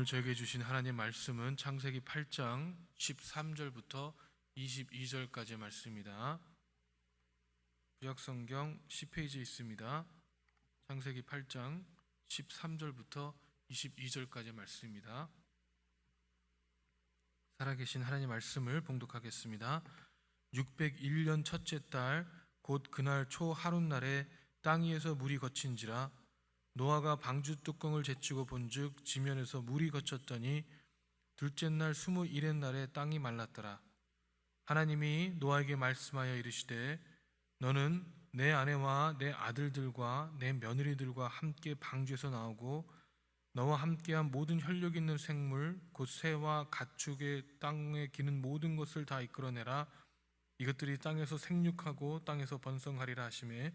오늘 저에게 주신 하나님 말씀은 창세기 8장 13절부터 22절까지의 말씀입니다. 구약성경 10페이지에 있습니다. 창세기 8장 13절부터 22절까지의 말씀입니다. 살아계신 하나님 말씀을 봉독하겠습니다. 601년 첫째 달 곧 그날 초 하룻날에 땅 위에서 물이 거친지라 노아가 방주 뚜껑을 제치고 본즉 지면에서 물이 거쳤더니 둘째 날 21의 날에 땅이 말랐더라. 하나님이 노아에게 말씀하여 이르시되 너는 내 아내와 내 아들들과 내 며느리들과 함께 방주에서 나오고 너와 함께한 모든 혈육 있는 생물 곧 새와 가축의 땅에 기는 모든 것을 다 이끌어내라. 이것들이 땅에서 생육하고 땅에서 번성하리라 하시매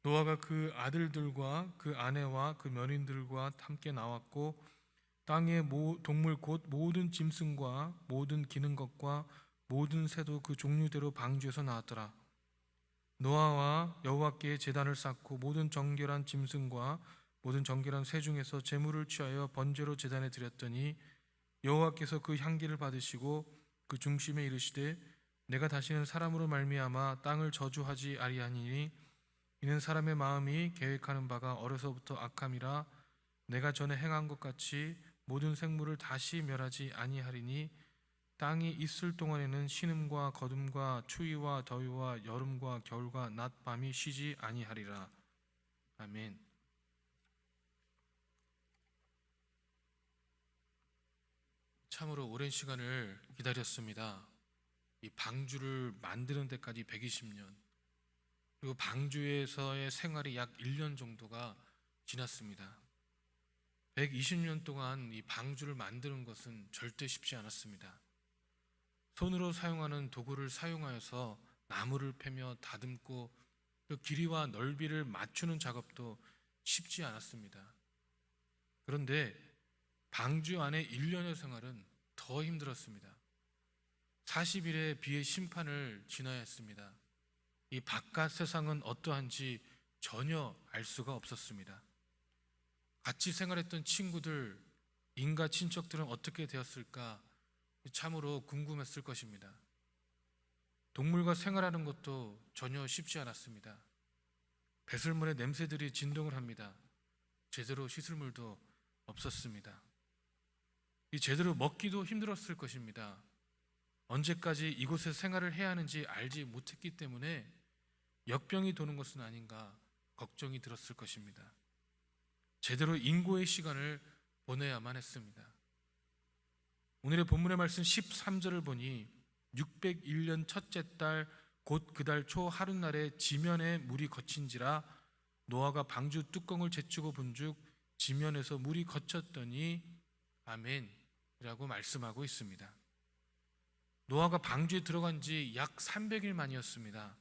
노아가 그 아들들과 그 아내와 그 며느리들과 함께 나왔고 땅의 동물 곧 모든 짐승과 모든 기는 것과 모든 새도 그 종류대로 방주에서 나왔더라. 노아와 여호와께 제단을 쌓고 모든 정결한 짐승과 모든 정결한 새 중에서 제물을 취하여 번제로 제단에 드렸더니 여호와께서 그 향기를 받으시고 그 중심에 이르시되 내가 다시는 사람으로 말미암아 땅을 저주하지 아니하니니 이는 사람의 마음이 계획하는 바가 어려서부터 악함이라 내가 전에 행한 것 같이 모든 생물을 다시 멸하지 아니하리니 땅이 있을 동안에는 신음과 거둠과 추위와 더위와 여름과 겨울과 낮 밤이 쉬지 아니하리라. 아멘. 참으로 오랜 시간을 기다렸습니다. 이 방주를 만드는 데까지 120년, 그리고 방주에서의 생활이 약 1년 정도가 지났습니다. 120년 동안 이 방주를 만드는 것은 절대 쉽지 않았습니다. 손으로 사용하는 도구를 사용하여서 나무를 패며 다듬고 그 길이와 넓이를 맞추는 작업도 쉽지 않았습니다. 그런데 방주 안에 1년의 생활은 더 힘들었습니다. 40일의 비의 심판을 지나야 했습니다. 이 바깥 세상은 어떠한지 전혀 알 수가 없었습니다. 같이 생활했던 친구들, 인가 친척들은 어떻게 되었을까 참으로 궁금했을 것입니다. 동물과 생활하는 것도 전혀 쉽지 않았습니다. 배설물의 냄새들이 진동을 합니다. 제대로 씻을 물도 없었습니다. 이 제대로 먹기도 힘들었을 것입니다. 언제까지 이곳에 생활을 해야 하는지 알지 못했기 때문에 역병이 도는 것은 아닌가 걱정이 들었을 것입니다. 제대로 인고의 시간을 보내야만 했습니다. 오늘의 본문의 말씀 13절을 보니 601년 첫째 달 곧 그 달 초 하룻날에 지면에 물이 거친지라 노아가 방주 뚜껑을 제치고 본즉 지면에서 물이 거쳤더니 아멘이라고 말씀하고 있습니다. 노아가 방주에 들어간 지 약 300일 만이었습니다.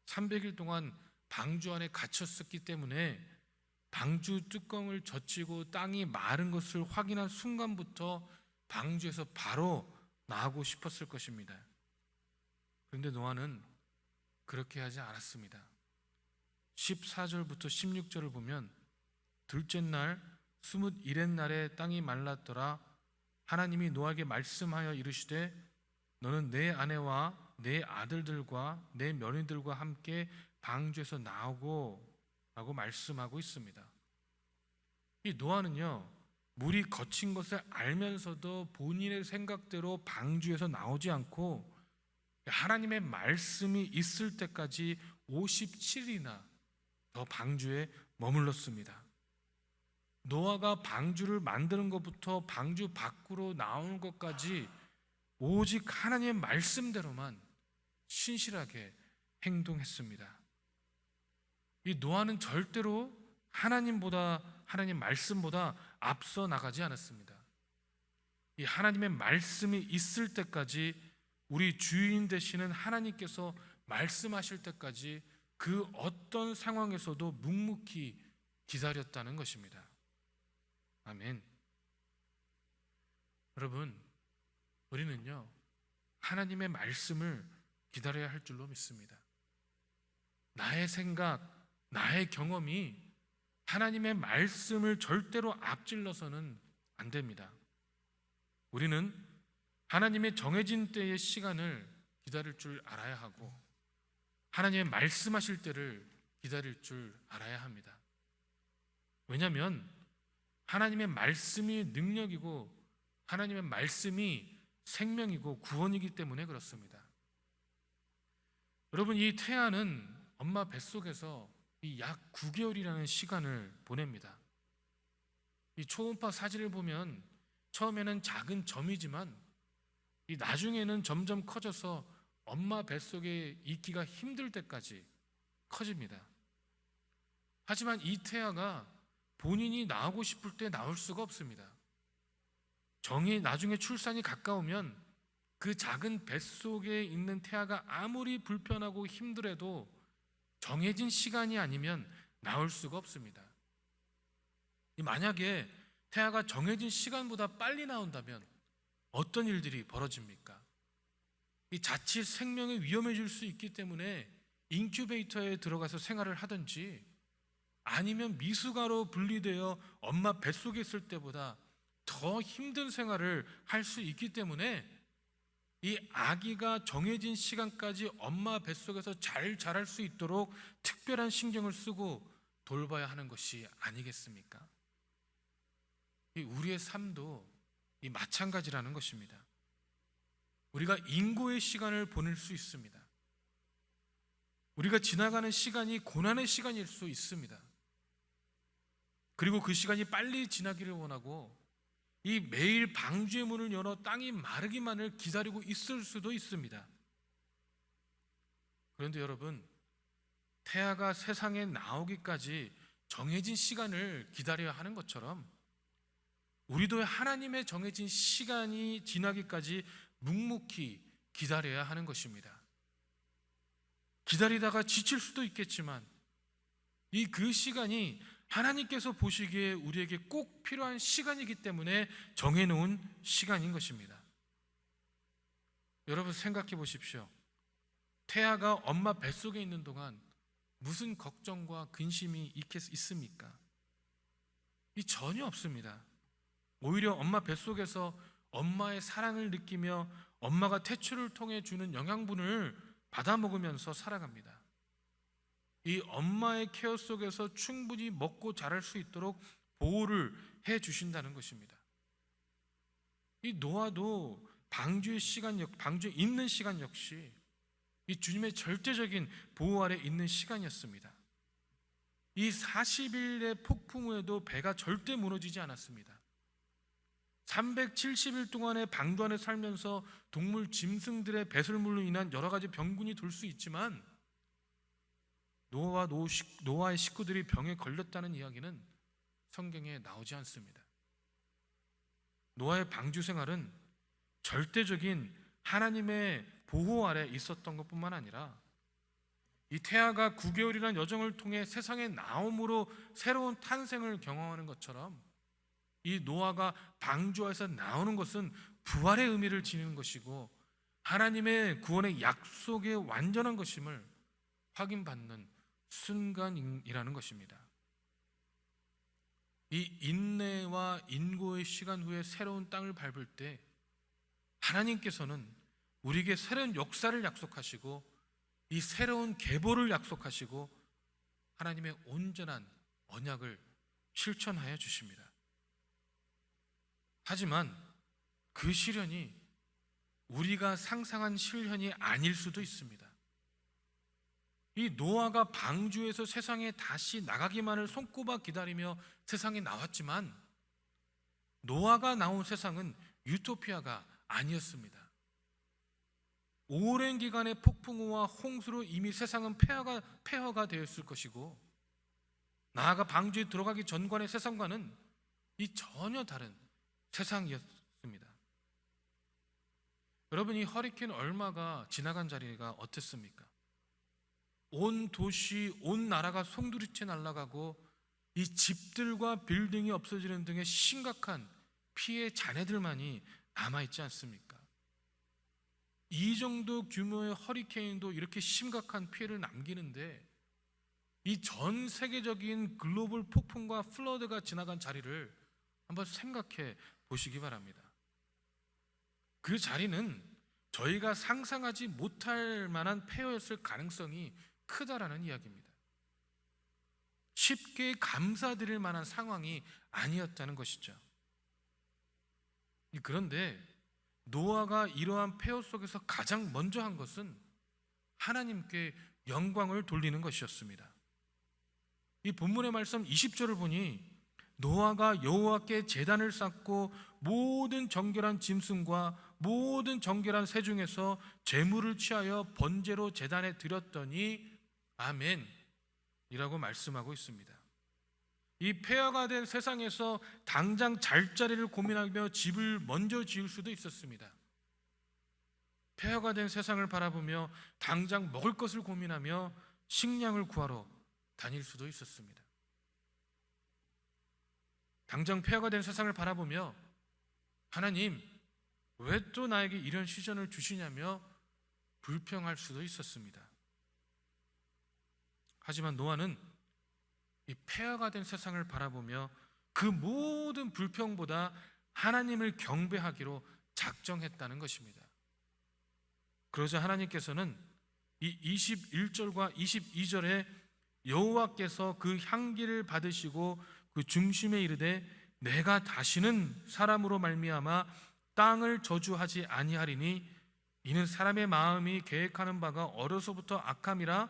300일 동안 방주 안에 갇혔었기 때문에 방주 뚜껑을 젖히고 땅이 마른 것을 확인한 순간부터 방주에서 바로 나가고 싶었을 것입니다. 그런데 노아는 그렇게 하지 않았습니다. 14절부터 16절을 보면 둘째 날 21의 날에 땅이 말랐더라. 하나님이 노아에게 말씀하여 이르시되 너는 내 아내와 내 아들들과 내 며느리들과 함께 방주에서 나오고 라고 말씀하고 있습니다. 이 노아는요, 물이 거친 것을 알면서도 본인의 생각대로 방주에서 나오지 않고 하나님의 말씀이 있을 때까지 57일이나 더 방주에 머물렀습니다. 노아가 방주를 만드는 것부터 방주 밖으로 나오는 것까지 오직 하나님의 말씀대로만 신실하게 행동했습니다. 이 노아는 절대로 하나님 말씀보다 앞서 나가지 않았습니다. 이 하나님의 말씀이 있을 때까지 우리 주인 되시는 하나님께서 말씀하실 때까지 그 어떤 상황에서도 묵묵히 기다렸다는 것입니다. 아멘. 여러분, 우리는요 하나님의 말씀을 기다려야 할 줄로 믿습니다. 나의 생각, 나의 경험이 하나님의 말씀을 절대로 앞질러서는 안 됩니다. 우리는 하나님의 정해진 때의 시간을 기다릴 줄 알아야 하고 하나님의 말씀하실 때를 기다릴 줄 알아야 합니다. 왜냐하면 하나님의 말씀이 능력이고 하나님의 말씀이 생명이고 구원이기 때문에 그렇습니다. 여러분, 이 태아는 엄마 뱃속에서 이 약 9개월이라는 시간을 보냅니다. 이 초음파 사진을 보면 처음에는 작은 점이지만 이 나중에는 점점 커져서 엄마 뱃속에 있기가 힘들 때까지 커집니다. 하지만 이 태아가 본인이 나오고 싶을 때 나올 수가 없습니다. 나중에 출산이 가까우면 그 작은 뱃속에 있는 태아가 아무리 불편하고 힘들어도 정해진 시간이 아니면 나올 수가 없습니다. 만약에 태아가 정해진 시간보다 빨리 나온다면 어떤 일들이 벌어집니까? 이 자칫 생명이 위험해질 수 있기 때문에 인큐베이터에 들어가서 생활을 하든지 아니면 미숙아로 분리되어 엄마 뱃속에 있을 때보다 더 힘든 생활을 할 수 있기 때문에 이 아기가 정해진 시간까지 엄마 뱃속에서 잘 자랄 수 있도록 특별한 신경을 쓰고 돌봐야 하는 것이 아니겠습니까? 우리의 삶도 이 마찬가지라는 것입니다. 우리가 인고의 시간을 보낼 수 있습니다. 우리가 지나가는 시간이 고난의 시간일 수 있습니다. 그리고 그 시간이 빨리 지나기를 원하고 이 매일 방주의 문을 열어 땅이 마르기만을 기다리고 있을 수도 있습니다. 그런데 여러분, 태아가 세상에 나오기까지 정해진 시간을 기다려야 하는 것처럼 우리도 하나님의 정해진 시간이 지나기까지 묵묵히 기다려야 하는 것입니다. 기다리다가 지칠 수도 있겠지만 그 시간이 하나님께서 보시기에 우리에게 꼭 필요한 시간이기 때문에 정해놓은 시간인 것입니다. 여러분, 생각해 보십시오. 태아가 엄마 뱃속에 있는 동안 무슨 걱정과 근심이 있습니까? 전혀 없습니다. 오히려 엄마 뱃속에서 엄마의 사랑을 느끼며 엄마가 태초를 통해 주는 영양분을 받아 먹으면서 살아갑니다. 이 엄마의 케어 속에서 충분히 먹고 자랄 수 있도록 보호를 해 주신다는 것입니다. 이 노아도 방주에 있는 시간 역시 이 주님의 절대적인 보호 아래 있는 시간이었습니다. 이 40일의 폭풍 후에도 배가 절대 무너지지 않았습니다. 370일 동안의 방주 안에 살면서 동물 짐승들의 배설물로 인한 여러 가지 병균이 돌 수 있지만 노아의 식구들이 병에 걸렸다는 이야기는 성경에 나오지 않습니다. 노아의 방주 생활은 절대적인 하나님의 보호 아래 있었던 것뿐만 아니라 이 태아가 9개월이라는 여정을 통해 세상에 나옴으로 새로운 탄생을 경험하는 것처럼 이 노아가 방주에서 나오는 것은 부활의 의미를 지니는 것이고 하나님의 구원의 약속의 완전한 것임을 확인받는 순간이라는 것입니다. 이 인내와 인고의 시간 후에 새로운 땅을 밟을 때 하나님께서는 우리에게 새로운 역사를 약속하시고 이 새로운 계보를 약속하시고 하나님의 온전한 언약을 실천하여 주십니다. 하지만 그 시련이 우리가 상상한 시련이 아닐 수도 있습니다. 이 노아가 방주에서 세상에 다시 나가기만을 손꼽아 기다리며 세상에 나왔지만 노아가 나온 세상은 유토피아가 아니었습니다. 오랜 기간의 폭풍우와 홍수로 이미 세상은 폐허가 되었을 것이고 나아가 방주에 들어가기 전관의 세상과는 이 전혀 다른 세상이었습니다. 여러분, 이 허리케인 얼마가 지나간 자리가 어땠습니까? 온 도시, 온 나라가 송두리째 날아가고 이 집들과 빌딩이 없어지는 등의 심각한 피해 잔해들만이 남아있지 않습니까? 이 정도 규모의 허리케인도 이렇게 심각한 피해를 남기는데 이 전 세계적인 글로벌 폭풍과 플러드가 지나간 자리를 한번 생각해 보시기 바랍니다. 그 자리는 저희가 상상하지 못할 만한 폐허였을 가능성이 크다라는 이야기입니다. 쉽게 감사드릴 만한 상황이 아니었다는 것이죠. 그런데 노아가 이러한 폐허 속에서 가장 먼저 한 것은 하나님께 영광을 돌리는 것이었습니다. 이 본문의 말씀 20절을 보니 노아가 여호와께 제단을 쌓고 모든 정결한 짐승과 모든 정결한 새 중에서 제물을 취하여 번제로 제단에 드렸더니 아멘 이라고 말씀하고 있습니다. 이 폐허가 된 세상에서 당장 잘자리를 고민하며 집을 먼저 지을 수도 있었습니다. 폐허가 된 세상을 바라보며 당장 먹을 것을 고민하며 식량을 구하러 다닐 수도 있었습니다. 당장 폐허가 된 세상을 바라보며 하나님 왜 또 나에게 이런 시련을 주시냐며 불평할 수도 있었습니다. 하지만 노아는 이 폐허가 된 세상을 바라보며 그 모든 불평보다 하나님을 경배하기로 작정했다는 것입니다. 그러자 하나님께서는 이 21절과 22절에 여호와께서 그 향기를 받으시고 그 중심에 이르되 내가 다시는 사람으로 말미암아 땅을 저주하지 아니하리니 이는 사람의 마음이 계획하는 바가 어려서부터 악함이라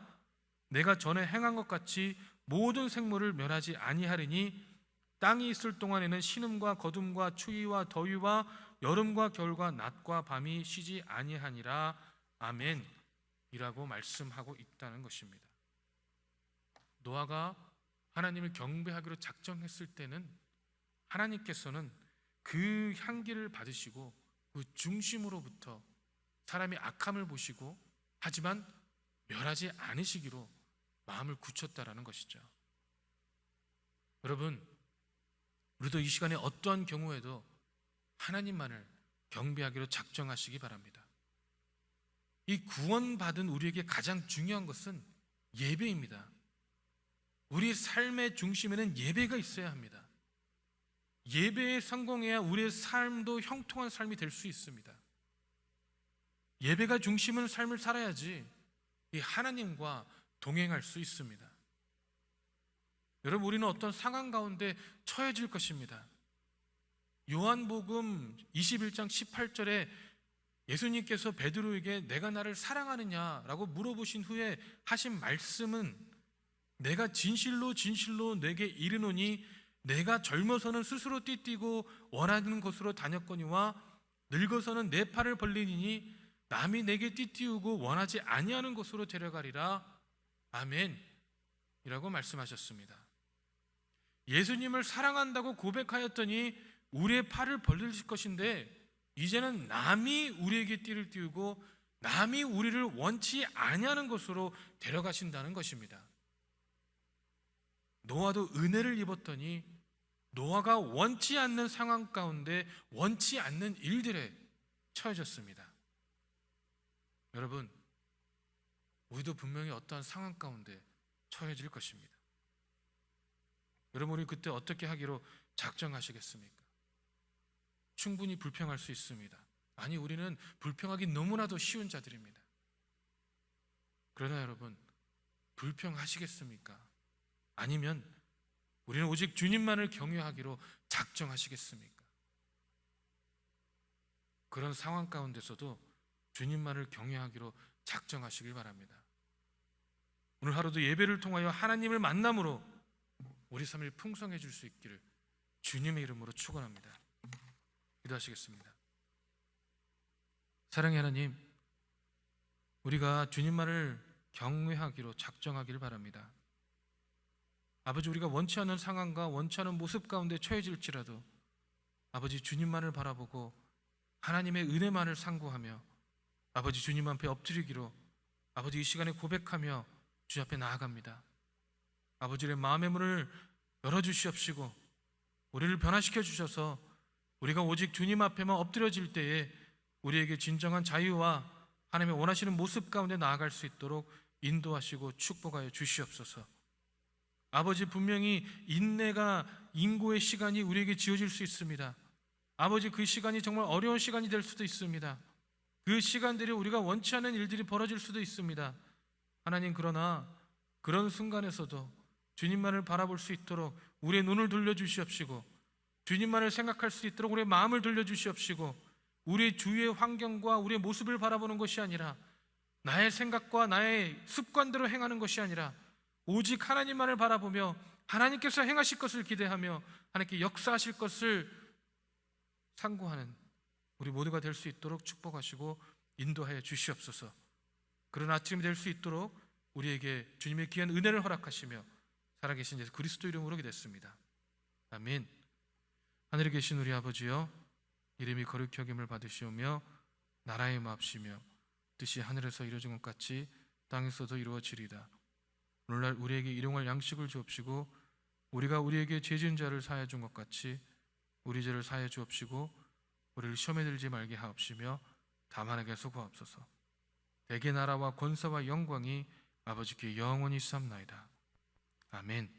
내가 전에 행한 것 같이 모든 생물을 멸하지 아니하리니 땅이 있을 동안에는 신음과 거둠과 추위와 더위와 여름과 겨울과 낮과 밤이 쉬지 아니하니라 아멘 이라고 말씀하고 있다는 것입니다. 노아가 하나님을 경배하기로 작정했을 때는 하나님께서는 그 향기를 받으시고 그 중심으로부터 사람의 악함을 보시고 하지만 멸하지 않으시기로 마음을 굳혔다라는 것이죠. 여러분, 우리도 이 시간에 어떠한 경우에도 하나님만을 경배하기로 작정하시기 바랍니다. 이 구원받은 우리에게 가장 중요한 것은 예배입니다. 우리 삶의 중심에는 예배가 있어야 합니다. 예배에 성공해야 우리의 삶도 형통한 삶이 될 수 있습니다. 예배가 중심은 삶을 살아야지 이 하나님과 동행할 수 있습니다. 여러분, 우리는 어떤 상황 가운데 처해질 것입니다. 요한복음 21장 18절에 예수님께서 베드로에게 내가 나를 사랑하느냐라고 물어보신 후에 하신 말씀은 내가 진실로 진실로 내게 이르노니 내가 젊어서는 스스로 띠뛰고 원하는 곳으로 다녔거니와 늙어서는 내 팔을 벌리니 남이 내게 띠띠우고 원하지 아니하는 곳으로 데려가리라 아멘 이라고 말씀하셨습니다. 예수님을 사랑한다고 고백하였더니 우리의 팔을 벌릴 것인데 이제는 남이 우리에게 띠를 띠우고 남이 우리를 원치 아니하는 곳으로 데려가신다는 것입니다. 노아도 은혜를 입었더니 노아가 원치 않는 상황 가운데 원치 않는 일들에 처해졌습니다. 여러분, 우리도 분명히 어떠한 상황 가운데 처해질 것입니다. 여러분, 우리 그때 어떻게 하기로 작정하시겠습니까? 충분히 불평할 수 있습니다. 아니, 우리는 불평하기 너무나도 쉬운 자들입니다. 그러나 여러분, 불평하시겠습니까? 아니면 우리는 오직 주님만을 경외하기로 작정하시겠습니까? 그런 상황 가운데서도 주님만을 경외하기로 작정하시길 바랍니다. 오늘 하루도 예배를 통하여 하나님을 만남으로 우리 삶이 풍성해질 수 있기를 주님의 이름으로 축원합니다. 기도하시겠습니다. 사랑의 하나님, 우리가 주님만을 경외하기로 작정하기를 바랍니다. 아버지, 우리가 원치 않는 상황과 원치 않은 모습 가운데 처해질지라도 아버지 주님만을 바라보고 하나님의 은혜만을 상고하며 아버지 주님 앞에 엎드리기로 아버지 이 시간에 고백하며 주님 앞에 나아갑니다. 아버지의 마음의 문을 열어주시옵시고 우리를 변화시켜 주셔서 우리가 오직 주님 앞에만 엎드려질 때에 우리에게 진정한 자유와 하나님의 원하시는 모습 가운데 나아갈 수 있도록 인도하시고 축복하여 주시옵소서. 아버지, 분명히 인고의 시간이 우리에게 지어질 수 있습니다. 아버지, 그 시간이 정말 어려운 시간이 될 수도 있습니다. 그 시간들이 우리가 원치 않은 일들이 벌어질 수도 있습니다. 하나님, 그러나 그런 순간에서도 주님만을 바라볼 수 있도록 우리의 눈을 돌려주시옵시고, 주님만을 생각할 수 있도록 우리의 마음을 돌려주시옵시고, 우리의 주위의 환경과 우리의 모습을 바라보는 것이 아니라 나의 생각과 나의 습관대로 행하는 것이 아니라 오직 하나님만을 바라보며 하나님께서 행하실 것을 기대하며 하나님께 역사하실 것을 상고하는 우리 모두가 될 수 있도록 축복하시고 인도하여 주시옵소서. 그런 아침이 될 수 있도록 우리에게 주님의 귀한 은혜를 허락하시며 살아계신 예수 그리스도 이름으로 기도했습니다. 아멘. 하늘에 계신 우리 아버지여, 이름이 거룩히 여김을 받으시오며 나라의 마옵시며 뜻이 하늘에서 이루어진 것 같이 땅에서도 이루어지리이다. 오늘날 우리에게 일용할 양식을 주옵시고 우리가 우리에게 죄 지은 자를 사하여 준 것 같이 우리 죄를 사하여 주옵시고 우리를 시험에 들지 말게 하옵시며 다만 에게서 구하옵소서. 대개 나라와 권세와 영광이 아버지께 영원히 있사옵나이다. 아멘.